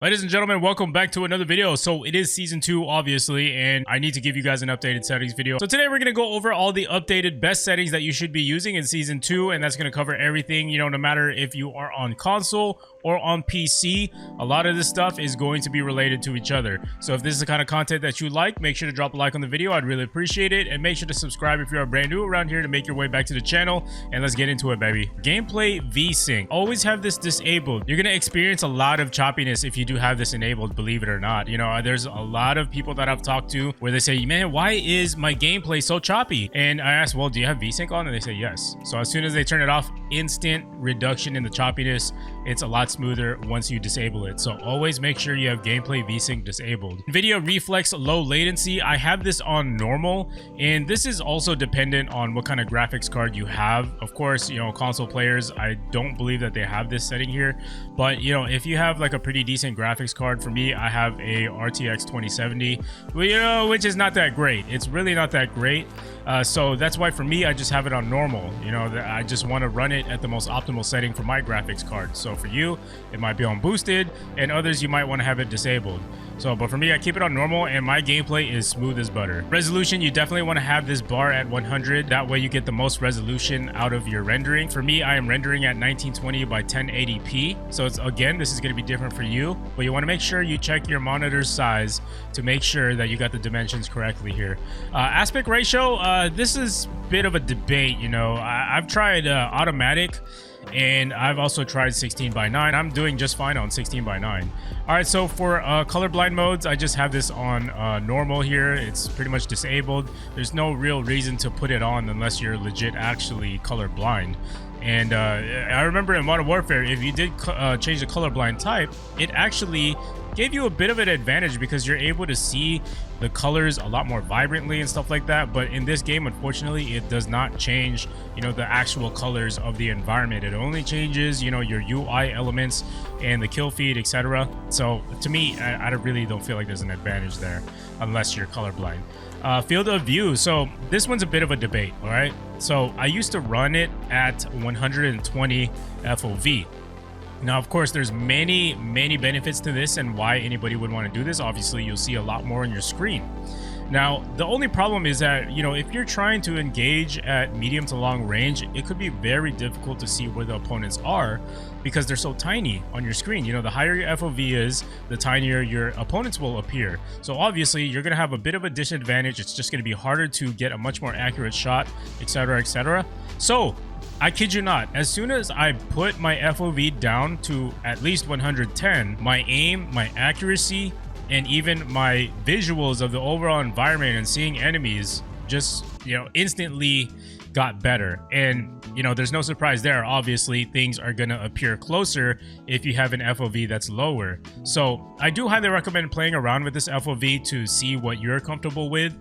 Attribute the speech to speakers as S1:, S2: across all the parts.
S1: Ladies and gentlemen, welcome back to another video. So it is season 2, obviously, and I need to give you guys an updated settings video. So today we're going to go over all the updated best settings that you should be using in season 2, and that's going to cover everything, no matter if you are on console or on PC. A lot of this stuff is going to be related to each other. So if this is the kind of content that you like, make sure to drop a like on the video. I'd really appreciate it, and make sure to subscribe if you are brand new around here to make your way back to the channel. And let's get into it, baby. Gameplay VSync. Always have this disabled. You're going to experience a lot of choppiness if you do have this enabled, believe it or not. There's a lot of people that I've talked to where they say, man, why is my gameplay so choppy? And I ask, well, do you have VSync on? And they say yes. So as soon as they turn it off, instant reduction in the choppiness. It's a lot smoother once you disable it. So always make sure you have gameplay VSync disabled. NVIDIA Reflex low latency, I have this on normal, and this is also dependent on what kind of graphics card you have. Of course, console players, I don't believe that they have this setting here, but if you have like a pretty decent graphics card, for me, I have a RTX 2070, which is not that great. It's really not that great. So that's why for me, I just have it on normal. I just want to run it at the most optimal setting for my graphics card. So for you, it might be on boosted, and others you might want to have it disabled. But for me, I keep it on normal, and my gameplay is smooth as butter. Resolution, you definitely want to have this bar at 100. That way you get the most resolution out of your rendering. For me, I am rendering at 1920 by 1080p. So again, this is going to be different for you, but you want to make sure you check your monitor's size to make sure that you got the dimensions correctly here. Aspect ratio, this is a bit of a debate. I've tried automatic, and I've also tried 16:9. I'm doing just fine on 16:9. All right, so for colorblind modes, I just have this on normal here. It's pretty much disabled. There's no real reason to put it on unless you're legit actually colorblind. And I remember in Modern Warfare, if you did change the colorblind type, it actually gave you a bit of an advantage because you're able to see the colors a lot more vibrantly and stuff like that. But in this game, unfortunately, it does not change the actual colors of the environment. It only changes your UI elements and the kill feed, etc. So to me, I really don't feel like there's an advantage there unless you're colorblind. Field of view, so this one's a bit of a debate. All right, so I used to run it at 120 FOV. Now, of course, there's many benefits to this and why anybody would want to do this. Obviously, you'll see a lot more on your screen. Now, the only problem is that, if you're trying to engage at medium to long range, it could be very difficult to see where the opponents are because they're so tiny on your screen. The higher your FOV is, the tinier your opponents will appear. So obviously, you're going to have a bit of a disadvantage. It's just going to be harder to get a much more accurate shot, etc., etc. So I kid you not, as soon as I put my FOV down to at least 110, my aim, my accuracy, and even my visuals of the overall environment and seeing enemies just, instantly got better. And, there's no surprise there. Obviously, things are going to appear closer if you have an FOV that's lower. So I do highly recommend playing around with this FOV to see what you're comfortable with.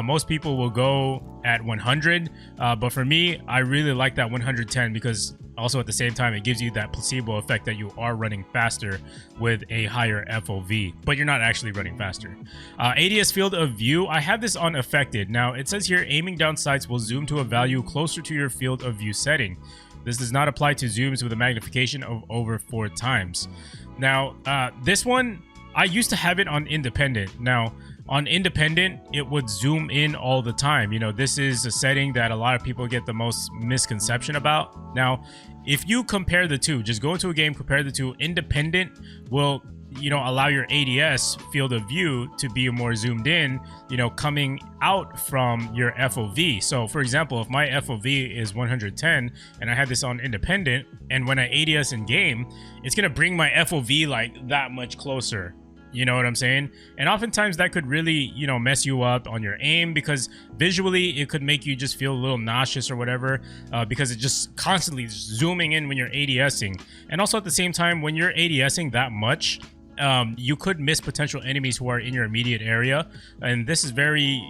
S1: Most people will go at 100, but for me, I really like that 110 because also at the same time, it gives you that placebo effect that you are running faster with a higher FOV, but you're not actually running faster. ADS field of view, I have this on affected. Now it says here, aiming down sights will zoom to a value closer to your field of view setting. This does not apply to zooms with a magnification of over 4 times. Now, this one, I used to have it on independent. Now, on independent, it would zoom in all the time. This is a setting that a lot of people get the most misconception about. Now, if you compare the two, just go into a game, compare the two. Independent will, allow your ADS field of view to be more zoomed in, coming out from your FOV. So for example, if my FOV is 110 and I have this on independent, and when I ADS in game, it's going to bring my FOV like that much closer. You know what I'm saying? And oftentimes that could really, mess you up on your aim because visually it could make you just feel a little nauseous or whatever because it's just constantly zooming in when you're ADSing. And also at the same time, when you're ADSing that much, you could miss potential enemies who are in your immediate area. And this is very,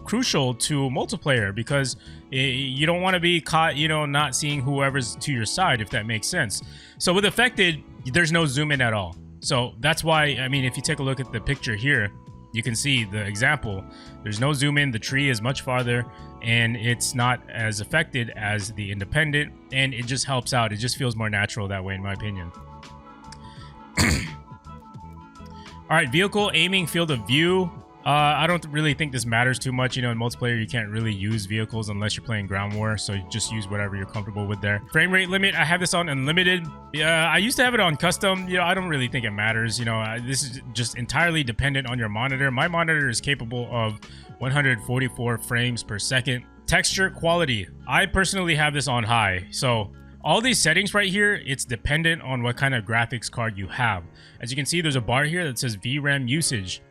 S1: crucial to multiplayer because you don't want to be caught, not seeing whoever's to your side, if that makes sense. So with affected, there's no zoom in at all. So that's why, if you take a look at the picture here, you can see the example. There's no zoom in, the tree is much farther, and it's not as affected as the independent, and it just helps out. It just feels more natural that way, in my opinion. All right, vehicle aiming field of view. I don't really think this matters too much. You know, in multiplayer, you can't really use vehicles unless you're playing ground war. So you just use whatever you're comfortable with there. Frame rate limit, I have this on unlimited. I used to have it on custom. You know, I don't really think it matters. You know, this is just entirely dependent on your monitor. My monitor is capable of 144 frames per second. Texture quality, I personally have this on high. So all these settings right here, it's dependent on what kind of graphics card you have. As you can see, there's a bar here that says VRAM usage.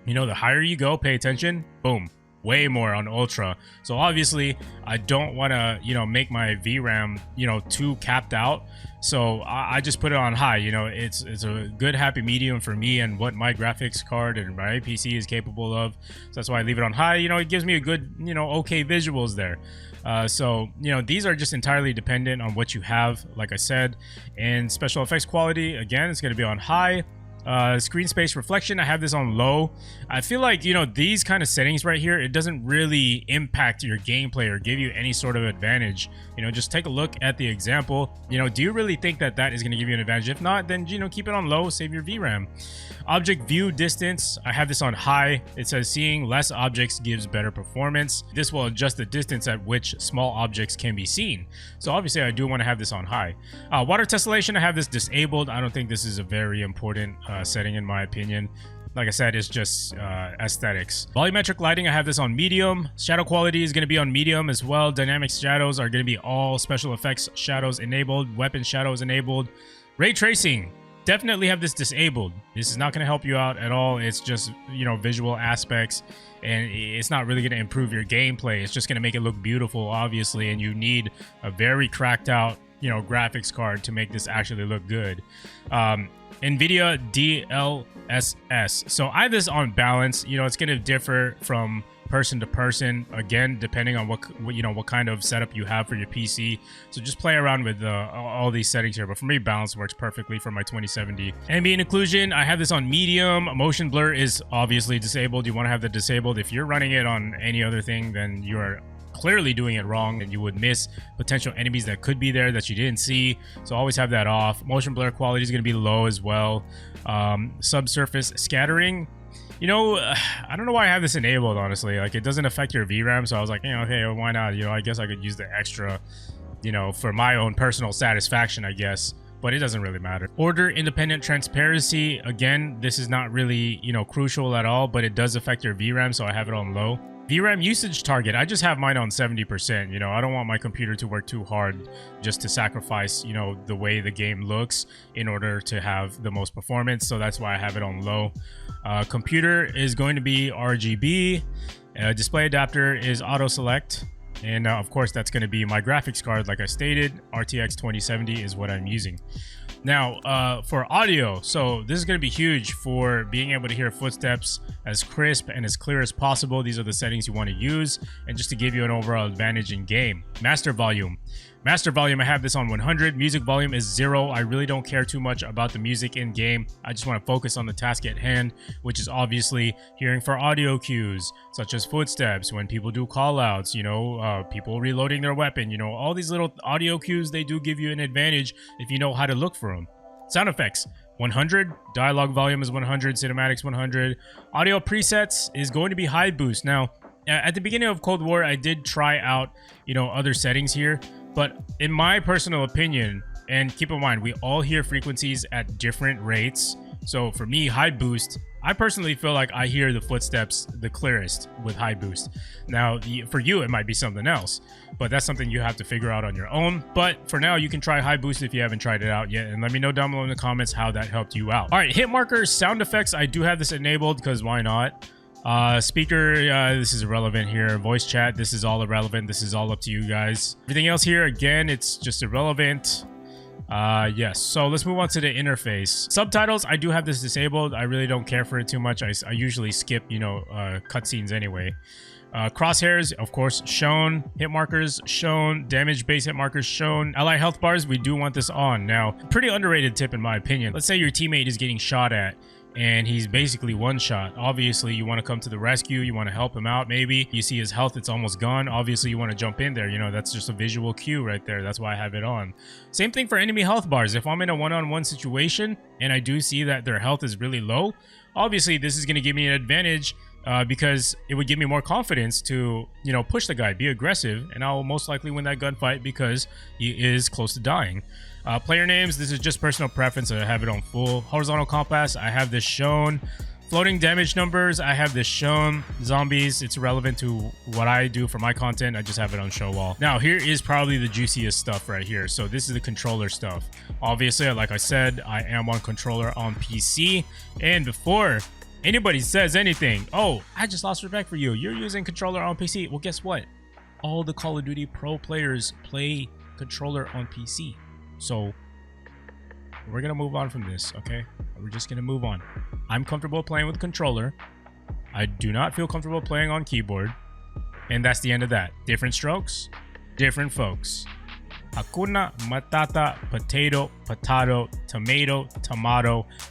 S1: You know, the higher you go, pay attention, boom, way more on ultra. So obviously I don't want to, you know, make my VRAM, you know, too capped out. So I just put it on high. You know, it's a good happy medium for me and what my graphics card and my PC is capable of. So that's why I leave it on high. You know, it gives me a good, you know, okay visuals there. So, you know, these are just entirely dependent on what you have, like I said. And special effects quality, again, it's going to be on high. Screen space reflection, I have this on low. I feel like, you know, these kind of settings right here, it doesn't really impact your gameplay or give you any sort of advantage. You know, just take a look at the example. You know, do you really think that that is going to give you an advantage? If not, then, you know, keep it on low, save your VRAM. Object view distance, I have this on high. It says seeing less objects gives better performance. This will adjust the distance at which small objects can be seen. So obviously I do want to have this on high. Water tessellation, I have this disabled. I don't think this is a very important setting in my opinion. Like I said, it's just aesthetics. Volumetric lighting, I have this on medium. Shadow quality is going to be on medium as well. Dynamic shadows are going to be all special effects shadows enabled. Weapon shadows enabled. Ray tracing, definitely have this disabled. This is not going to help you out at all. It's just, you know, visual aspects, and it's not really going to improve your gameplay. It's just going to make it look beautiful, obviously, and you need a very cracked out, you know, graphics card to make this actually look good. NVIDIA DLSS. So I have this on balance. You know, it's going to differ from person to person, again, depending on what you know, what kind of setup you have for your PC. So just play around with all these settings here. But for me, balance works perfectly for my 2070. Ambient occlusion, I have this on medium. Motion blur is obviously disabled. You want to have that disabled. If you're running it on any other thing, then you're clearly doing it wrong, and you would miss potential enemies that could be there that you didn't see. So always have that off. Motion blur quality is going to be low as well. Subsurface scattering, you know, I don't know why I have this enabled, honestly. Like, it doesn't affect your VRAM, so I was like, you know, okay, why not? You know, I guess I could use the extra, you know, for my own personal satisfaction, I guess. But it doesn't really matter. Order independent transparency, again, this is not really, you know, crucial at all, but it does affect your VRAM, so I have it on low. VRAM usage target, I just have mine on 70%. You know, I don't want my computer to work too hard just to sacrifice, you know, the way the game looks in order to have the most performance. So that's why I have it on low. Computer is going to be RGB. Display adapter is auto select. And of course, that's going to be my graphics card. Like I stated, RTX 2070 is what I'm using. Now, for audio, so this is going to be huge for being able to hear footsteps as crisp and as clear as possible. These are the settings you want to use, and just to give you an overall advantage in game. Master volume. Master volume, I have this on 100. Music volume is 0. I really don't care too much about the music in game. I just want to focus on the task at hand, which is obviously hearing for audio cues, such as footsteps, when people do call-outs, you know, people reloading their weapon, you know, all these little audio cues, they do give you an advantage if you know how to look for them. Sound effects, 100. Dialogue volume is 100. Cinematics 100. Audio presets is going to be high boost. Now, at the beginning of Cold War, I did try out, you know, other settings here. But in my personal opinion, and keep in mind, we all hear frequencies at different rates. So for me, high boost, I personally feel like I hear the footsteps the clearest with high boost. Now, for you, it might be something else, but that's something you have to figure out on your own. But for now, you can try high boost if you haven't tried it out yet. And let me know down below in the comments how that helped you out. All right, hit markers, sound effects. I do have this enabled because why not? Speaker, this is irrelevant here. Voice chat, this is all irrelevant. This is all up to you guys. Everything else here, again, it's just irrelevant. Yes, so let's move on to the interface. Subtitles, I do have this disabled. I really don't care for it too much. I usually skip, you know, cutscenes anyway. Crosshairs, of course, shown. Hit markers, shown. Damage base hit markers, shown. Ally health bars, we do want this on. Now, pretty underrated tip in my opinion. Let's say your teammate is getting shot at, and he's basically one shot. Obviously, you want to come to the rescue. You want to help him out. Maybe you see his health, it's almost gone. Obviously, you want to jump in there. You know, that's just a visual cue right there. That's why I have it on. Same thing for enemy health bars. If I'm in a one-on-one situation and I do see that their health is really low, obviously this is going to give me an advantage because it would give me more confidence to, you know, push the guy, be aggressive, and I'll most likely win that gunfight because he is close to dying. Player names, this is just personal preference. I have it on full. Horizontal compass, I have this shown. Floating damage numbers, I have this shown. Zombies, it's relevant to what I do for my content. I just have it on show wall. Now, here is probably the juiciest stuff right here. So this is the controller stuff. Obviously, like I said, I am on controller on PC. And before anybody says anything, oh, I just lost respect for you, you're using controller on PC. Well, guess what? All the Call of Duty pro players play controller on PC. So we're gonna move on from this, okay? We're just gonna move on. I'm comfortable playing with controller. I do not feel comfortable playing on keyboard. And that's the end of that. Different strokes, different folks. Hakuna Matata, potato, tomato.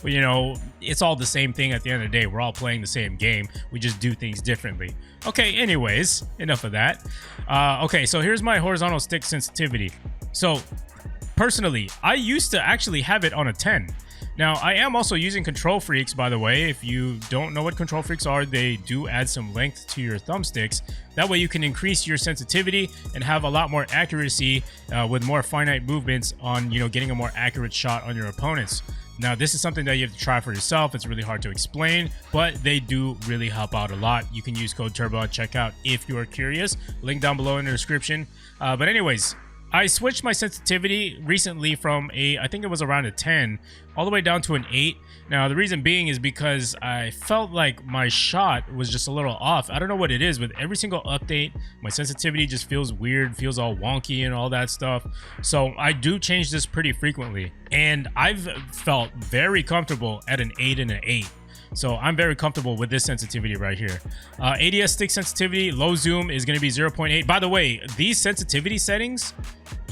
S1: You know, it's all the same thing at the end of the day. We're all playing the same game. We just do things differently. Okay, anyways, enough of that. Okay, so here's my horizontal stick sensitivity. So personally, I used to actually have it on a 10. Now, I am also using Control Freaks, by the way. If you don't know what Control Freaks are, they do add some length to your thumbsticks. That way you can increase your sensitivity and have a lot more accuracy with more finite movements on, you know, getting a more accurate shot on your opponents. Now, this is something that you have to try for yourself. It's really hard to explain, but they do really help out a lot. You can use code TURBO at checkout if you are curious. Link down below in the description. But anyways, I switched my sensitivity recently from I think it was around a 10, all the way down to an 8. Now, the reason being is because I felt like my shot was just a little off. I don't know what it is. With every single update, my sensitivity just feels weird, feels all wonky and all that stuff. So I do change this pretty frequently. And I've felt very comfortable at an 8 and an 8. So I'm very comfortable with this sensitivity right here. ADS stick sensitivity, low zoom is going to be 0.8. By the way, these sensitivity settings,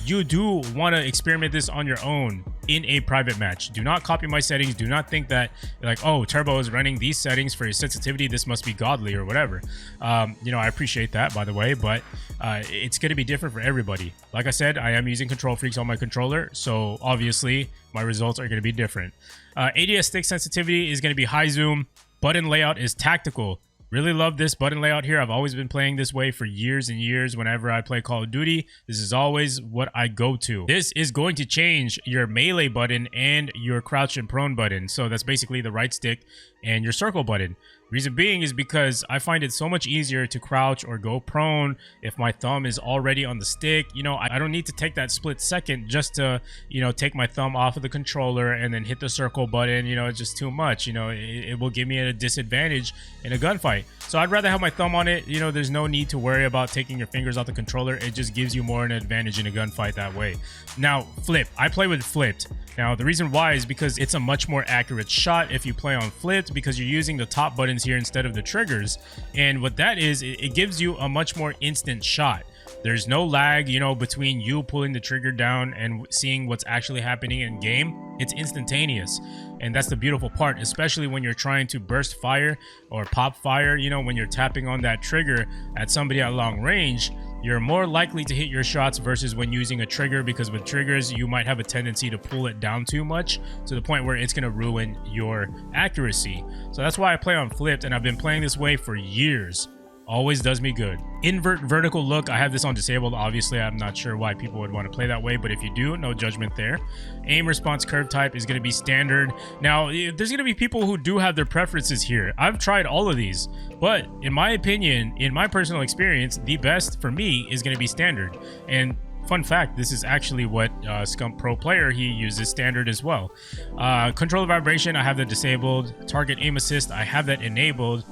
S1: you do want to experiment this on your own in a private match. Do not copy my settings. Do not think that, like, oh, Turbo is running these settings for his sensitivity, this must be godly or whatever. You know, I appreciate that, by the way, but it's going to be different for everybody. Like I said, I am using Control Freaks on my controller, so obviously my results are going to be different. ADS stick sensitivity is going to be high zoom. Button layout is tactical. Really love this button layout here. I've always been playing this way for years and years. Whenever I play Call of Duty, this is always what I go to. This is going to change your melee button and your crouch and prone button. So that's basically the right stick and your circle button. Reason being is because I find it so much easier to crouch or go prone if my thumb is already on the stick. You know, I don't need to take that split second just to, you know, take my thumb off of the controller and then hit the circle button. You know, it's just too much. You know, it will give me a disadvantage in a gunfight. So I'd rather have my thumb on it. You know, there's no need to worry about taking your fingers off the controller. It just gives you more an advantage in a gunfight that way. Now, flip. I play with flipped. Now, the reason why is because it's a much more accurate shot if you play on flipped, because you're using the top buttons here instead of the triggers. And what that is, it gives you a much more instant shot. There's no lag, you know, between you pulling the trigger down and seeing what's actually happening in game. It's instantaneous. And that's the beautiful part, especially when you're trying to burst fire or pop fire. You know, when you're tapping on that trigger at somebody at long range, you're more likely to hit your shots versus when using a trigger, because with triggers, you might have a tendency to pull it down too much to the point where it's going to ruin your accuracy. So that's why I play on flipped, and I've been playing this way for years. Always does me good. Invert vertical look, I have this on disabled. Obviously, I'm not sure why people would want to play that way, but if you do, no judgment there. Aim response curve type is going to be standard. Now, there's going to be people who do have their preferences here. I've tried all of these, but in my opinion, in my personal experience, the best for me is going to be standard. And fun fact, this is actually what Scump Pro Player, he uses standard as well. Controller vibration, I have that disabled. Target aim assist, I have that enabled.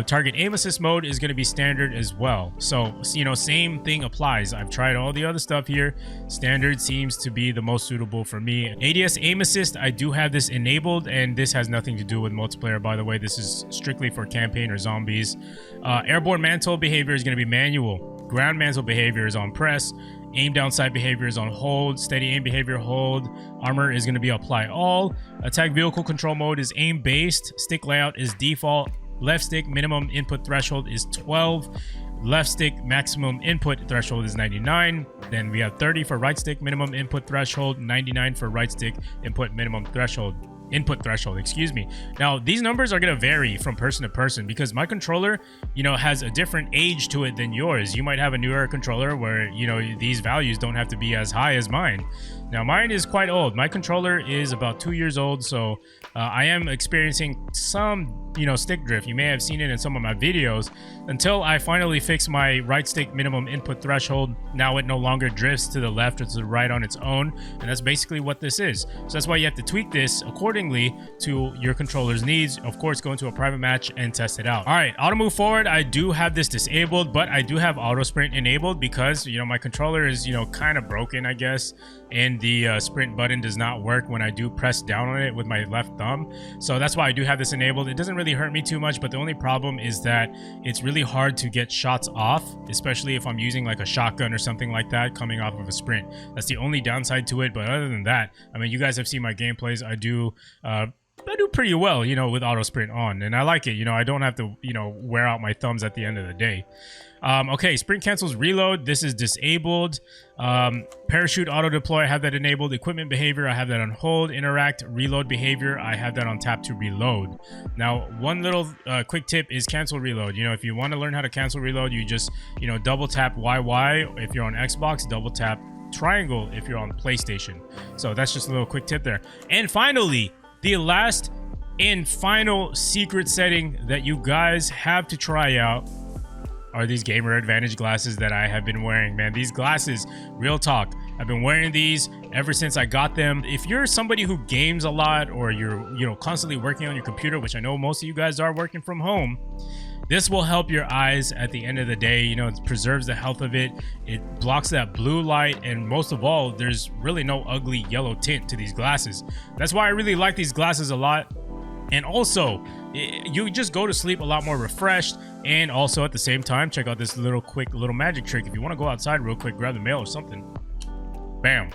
S1: Target aim assist mode is going to be standard as well. So, you know, same thing applies. I've tried all the other stuff here. Standard seems to be the most suitable for me. ADS aim assist, I do have this enabled, and this has nothing to do with multiplayer, by the way. This is strictly for campaign or zombies. Airborne mantle behavior is going to be manual. Ground mantle behavior is on press. Aim down sight behavior is on hold. Steady aim behavior hold. Armor is going to be apply all. Attack vehicle control mode is aim based. Stick layout is default. Left stick minimum input threshold is 12. Left stick maximum input threshold is 99. Then we have 30 for right stick minimum input threshold, 99 for right stick input minimum threshold. Excuse me. Now these numbers are going to vary from person to person because my controller, you know, has a different age to it than yours. You might have a newer controller where, you know, these values don't have to be as high as mine. Now mine is quite old. My controller is about 2 years old, so I am experiencing some, you know, stick drift. You may have seen it in some of my videos. Until I finally fix my right stick minimum input threshold, now it no longer drifts to the left or to the right on its own, and that's basically what this is. So that's why you have to tweak this accordingly to your controller's needs. Of course, go into a private match and test it out. All right, auto move forward, I do have this disabled, but I do have auto sprint enabled because, you know, my controller is, you know, kind of broken, I guess, and the sprint button does not work when I do press down on it with my left thumb. So that's why I do have this enabled. It doesn't really hurt me too much, but the only problem is that it's really hard to get shots off, especially if I'm using like a shotgun or something like that coming off of a sprint. That's the only downside to it. But other than that, I mean, you guys have seen my gameplays. I do pretty well, you know, with auto sprint on, and I like it. You know, I don't have to, you know, wear out my thumbs at the end of the day. Okay, sprint cancels reload. This is disabled. Parachute auto deploy, I have that enabled. Equipment behavior, I have that on hold. Interact reload behavior, I have that on tap to reload. Now, one little quick tip is cancel reload. You know, if you want to learn how to cancel reload, you just, you know, double tap YY if you're on Xbox, double tap triangle if you're on PlayStation. So that's just a little quick tip there. And finally, the last and final secret setting that you guys have to try out are these gamer advantage glasses that I have been wearing. Man, these glasses, real talk, I've been wearing these ever since I got them. If you're somebody who games a lot, or you're, you know, constantly working on your computer, which I know most of you guys are working from home, this will help your eyes at the end of the day. You know, it preserves the health of it. It blocks that blue light, and most of all, there's really no ugly yellow tint to these glasses. That's why I really like these glasses a lot. And also, you just go to sleep a lot more refreshed. And also at the same time, check out this quick little magic trick. If you want to go outside real quick, grab the mail or something, bam,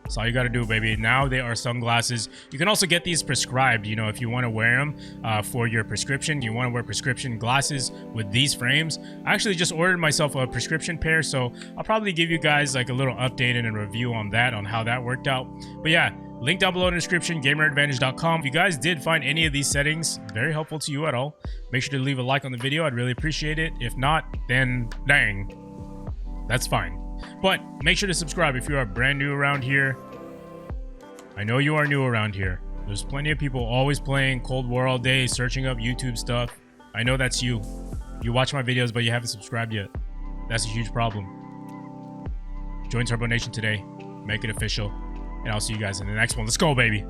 S1: that's all you got to do, baby. Now they are sunglasses. You can also get these prescribed, you know, if you want to wear them for your prescription. You want to wear prescription glasses with these frames. I actually just ordered myself a prescription pair, so I'll probably give you guys like a little update and a review on that, on how that worked out. But yeah, link down below in the description, gameradvantage.com. If you guys did find any of these settings very helpful to you at all, make sure to leave a like on the video. I'd really appreciate it. If not, then dang, that's fine. But make sure to subscribe if you are brand new around here. I know you are new around here. There's plenty of people always playing Cold War all day, searching up YouTube stuff. I know that's you. You watch my videos, but you haven't subscribed yet. That's a huge problem. Join Turbo Nation today. Make it official. And I'll see you guys in the next one. Let's go, baby.